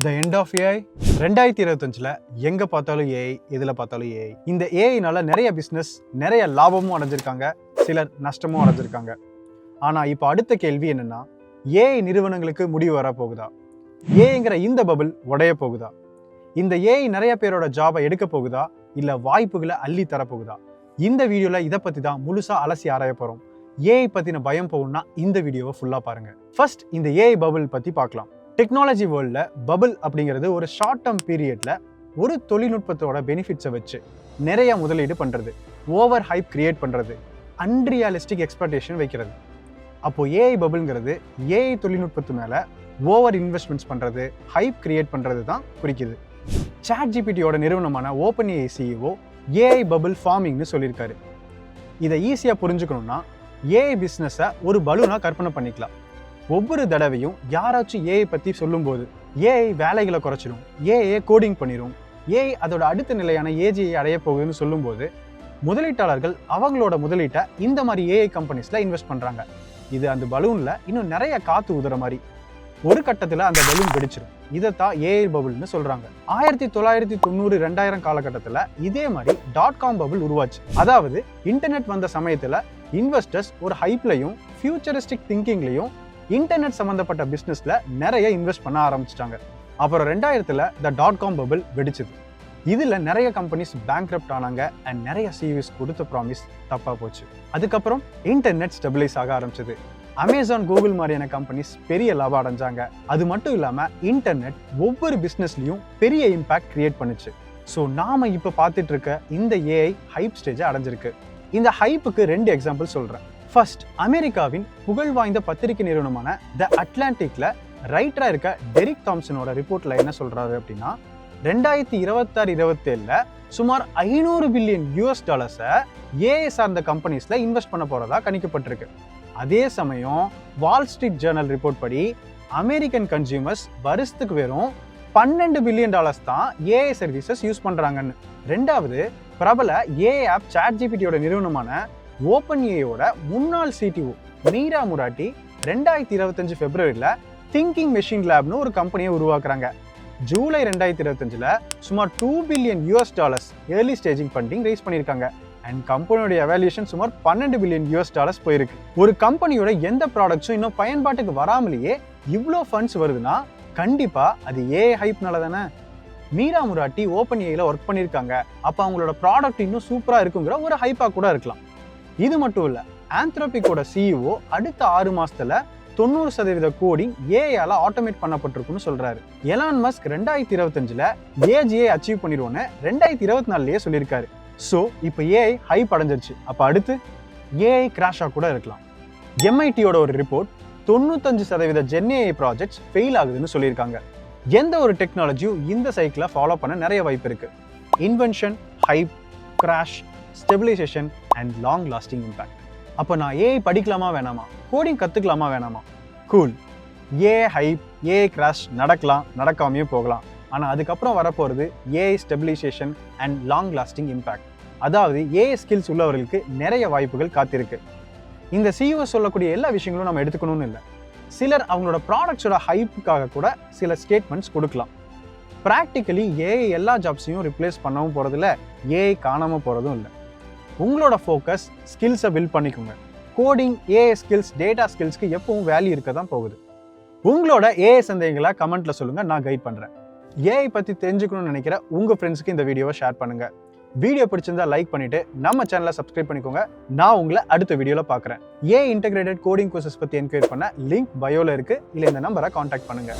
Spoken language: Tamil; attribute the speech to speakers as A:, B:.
A: The end of AI 2025ல எங்க பார்த்தாலும் ஏஐ, எதுல பார்த்தாலும் ஏஐ. இந்த ஏஐனால நிறைய பிசினஸ், நிறைய லாபமும் அடைஞ்சிருக்காங்க, சிலர் நஷ்டமும் அடைஞ்சிருக்காங்க. ஆனா இப்போ அடுத்த கேள்வி என்னன்னா, ஏஐ நிறுவனங்களுக்கு முடிவு வர போகுதா? ஏஐங்கிற இந்த பபிள் உடைய போகுதா? இந்த ஏஐ நிறைய பேரோட ஜாபை எடுக்க போகுதா, இல்ல வாய்ப்புகளை அள்ளி தரப்போகுதா? இந்த வீடியோல இதை பத்தி தான் முழுசா அலசி ஆராய போறோம். ஏஐ பத்தின பயம் போகும்னா இந்த வீடியோவை ஃபுல்லா பாருங்க. ஃபர்ஸ்ட் இந்த ஏஐ பபிள் பத்தி பார்க்கலாம். டெக்னாலஜி வேர்ல்ட்ல பபிள் அப்படிங்கிறது ஒரு ஷார்ட் டேர்ம் பீரியட்ல ஒரு தொழில்நுட்பத்தோட பெனிஃபிட்ஸை வச்சு நிறைய முதலீடு பண்றது, ஓவர் ஹைப் கிரியேட் பண்றது, அன்ரியாலிஸ்டிக் எக்ஸ்பெக்டேஷன் வைக்கிறது. அப்போ ஏஐ பபிள்ங்கிறது ஏஐ தொழில்நுட்பத்து மேல ஓவர் இன்வெஸ்ட்மெண்ட்ஸ் பண்றது, ஹைப் கிரியேட் பண்றது தான் குறிக்குது. சாட்ஜிபிடியோட நிறுவனமான ஓப்பன்ஏஐ சிஇஓ ஏஐ பபிள் ஃபார்மிங்னு சொல்லியிருக்காரு. இதை ஈஸியா புரிஞ்சுக்கணும்னா ஏஐ பிஸ்னஸை ஒரு பலூனா கற்பனை பண்ணிக்கலாம். ஒவ்வொரு தடவையும் யாராச்சும் ஏஐ பற்றி சொல்லும்போது ஏஐ வேலைகளை குறைச்சிடும், ஏஐ கோடிங் பண்ணிடும், ஏஐ அதோட அடுத்த நிலையான ஏஜியை அடைய போகுதுன்னு சொல்லும்போது முதலீட்டாளர்கள் அவங்களோட முதலீட்டை இந்த மாதிரி ஏஐ கம்பெனிஸில் இன்வெஸ்ட் பண்ணுறாங்க. இது அந்த பலூனில் இன்னும் நிறைய காற்று ஊதுற மாதிரி. ஒரு கட்டத்தில் அந்த பலூன் வெடிச்சிடும். இதைத்தான் ஏஐ பபுள்னு சொல்கிறாங்க. 1990 2000 காலகட்டத்தில் இதே மாதிரி .com பபுள் உருவாச்சு. அதாவது இன்டர்நெட் வந்த சமயத்தில் இன்வெஸ்டர்ஸ் ஒரு ஹைப்லையும் ஃபியூச்சரிஸ்டிக் திங்கிங்லையும் இன்டர்நெட் சம்பந்தப்பட்ட பிசினஸ்ல நிறைய இன்வெஸ்ட் பண்ண ஆரம்பிச்சிட்டாங்க. அப்புறம் 2000ல இந்த .com பபிள் வெடிச்சது. இதுல நிறைய கம்பெனிஸ் பேங்க்ரப்ட் ஆனாங்க அண்ட் நிறைய சிஇஓஸ் கொடுத்த ப்ராமிஸ் தப்பா போச்சு. அதுக்கப்புறம் இன்டர்நெட் ஸ்டெபிலைஸ் ஆக ஆரம்பிச்சது. அமேசான், கூகுள் மாதிரியான கம்பெனிஸ் பெரிய லாபம் அடைஞ்சாங்க. அது மட்டும் இல்லாம இன்டர்நெட் ஒவ்வொரு பிசினஸ்லயும் பெரிய இம்பாக்ட் கிரியேட் பண்ணுச்சு. ஸோ நாம இப்ப பார்த்துட்டு இருக்க இந்த ஏஐ ஹைப் ஸ்டேஜை அடைஞ்சிருக்கு. இந்த ஹைப்புக்கு 2 எக்ஸாம்பிள் சொல்றேன். ஃபர்ஸ்ட், அமெரிக்காவின் புகழ் வாய்ந்த பத்திரிகை நிறுவனமான த அட்லாண்டிக்ல ரைட்டரா இருக்க டெரிக் தாம்சனோட ரிப்போர்ட்ல என்ன சொல்றாரு அப்படின்னா, 2026-27ல சுமார் $500 பில்லியன் ஏஐ சார்ந்த கம்பெனிஸ்ல இன்வெஸ்ட் பண்ண போறதா கணிக்கப்பட்டிருக்கு. அதே சமயம் வால் ஸ்ட்ரீட் ஜேர்னல் ரிப்போர்ட் படி அமெரிக்கன் கன்சியூமர்ஸ் வருஷத்துக்கு வெறும் $12 பில்லியன் தான் ஏஐ சர்வீசஸ் யூஸ் பண்றாங்கன்னு. ரெண்டாவது, பிரபல ஏஐ ஆப் சாட்ஜிபிடியோட நிறுவனமான ஓப்பன்ஏஐயோட முன்னாள் சிடிஓ மீரா முராட்டி 2025 பிப்ரவரியில திங்கிங் மெஷின் லேப்னு ஒரு கம்பெனியை உருவாக்குறாங்க. ஜூலை 2025ல சுமார் $2 billion early staging funding rice பண்ணியிருக்காங்க. அண்ட் கம்பெனியோட எவாலுவேஷன் சுமார் $12 பில்லியன் போயிருக்கு. ஒரு கம்பெனியோட எந்த ப்ராடக்ட்ஸும் இன்னும் பயன்பாட்டுக்கு வராமலேயே இவ்வளோ ஃபண்ட்ஸ் வருதுன்னா கண்டிப்பா அது ஏஐ ஹைப்னால தானே. மீரா முராட்டி ஓப்பன்ஏஐல ஒர்க் பண்ணியிருக்காங்க. அப்போ அவங்களோட ப்ராடக்ட் இன்னும் சூப்பரா இருக்குங்கிற ஒரு ஹைப்பா கூட இருக்கலாம். இது மட்டும் இல்ல, ஆந்த்ரோபிக்கோட சிஇஓ அடுத்த 6 மாசத்துல 90% கோடிங் ஏஐயால ஆட்டோமேட் பண்ணப்பட்டிருக்குன்னு சொல்றாரு. எலான் மஸ்க் 2025ல ஏஜியை அச்சீவ் பண்ணிடுவோன்னு 2024லயே சொல்லியிருக்காரு. ஸோ இப்போ ஏஐ ஹைப் அடைஞ்சிருச்சு. அப்ப அடுத்து ஏஐ கிராஷா கூட இருக்கலாம். எம்ஐடியோட ஒரு ரிப்போர்ட் 95% ஜென்ஏஐ ப்ராஜெக்ட்ஸ் ஃபெயில் ஆகுதுன்னு சொல்லியிருக்காங்க. எந்த ஒரு டெக்னாலஜியும் இந்த சைக்கிளை ஃபாலோ பண்ண நிறைய வாய்ப்பு இருக்கு. Invention, hype, crash, stabilisation and long lasting impact. அப்போ நான் ஏஐ படிக்கலாமா வேணாமா, கோடிங் கற்றுக்கலாமா வேணாமா? Cool, AI hype, AI crash நடக்கலாம், நடக்காமையே போகலாம். ஆனால் அதுக்கப்புறம் வரப்போகிறது AI stabilisation and long lasting impact. அதாவது ஏஐ ஸ்கில்ஸ் உள்ளவர்களுக்கு நிறைய வாய்ப்புகள் காத்திருக்கு. இந்த சிஇஓ சொல்லக்கூடிய எல்லா விஷயங்களும் நம்ம எடுத்துக்கணும்னு இல்லை. சிலர் அவங்களோட ப்ராடக்ட்ஸோட ஹைப்புக்காக கூட சில ஸ்டேட்மெண்ட்ஸ் கொடுக்கலாம். ப்ராக்டிக்கலி ஏஐ எல்லா ஜாப்ஸையும் ரிப்ளேஸ் பண்ணவும் போகிறதில்ல, ஏஐ காணாமல் போகிறதும் இல்லை. உங்களோட ஃபோக்கஸ் ஸ்கில்ஸை பில்ட் பண்ணிக்கோங்க. கோடிங், ஏஐ ஸ்கில்ஸ், டேட்டா ஸ்கில்ஸ்க்கு எப்பவும் வேல்யூ இருக்க தான் போகுது. உங்களோட ஏஐ சந்தேகங்களை கமெண்ட்ல சொல்லுங்க, நான் கைட் பண்றேன். ஏஐ பத்தி தெரிஞ்சுக்கணும்னு நினைக்கிற உங்க ஃப்ரெண்ட்ஸ்க்கு இந்த வீடியோவை ஷேர் பண்ணுங்க. வீடியோ பிடிச்சிருந்தா லைக் பண்ணிட்டு நம்ம சேனலை சப்ஸ்கிரைப் பண்ணிக்கோங்க. நான் உங்களை அடுத்த வீடியோல பார்க்குறேன். ஏஐ இன்டெகிரேட்டட் கோடிங் கோர்சஸ் பத்தி என்கொயரி பண்ண லிங்க் பயோல இருக்கு, இல்லை இந்த நம்பரை கான்டாக்ட் பண்ணுங்க.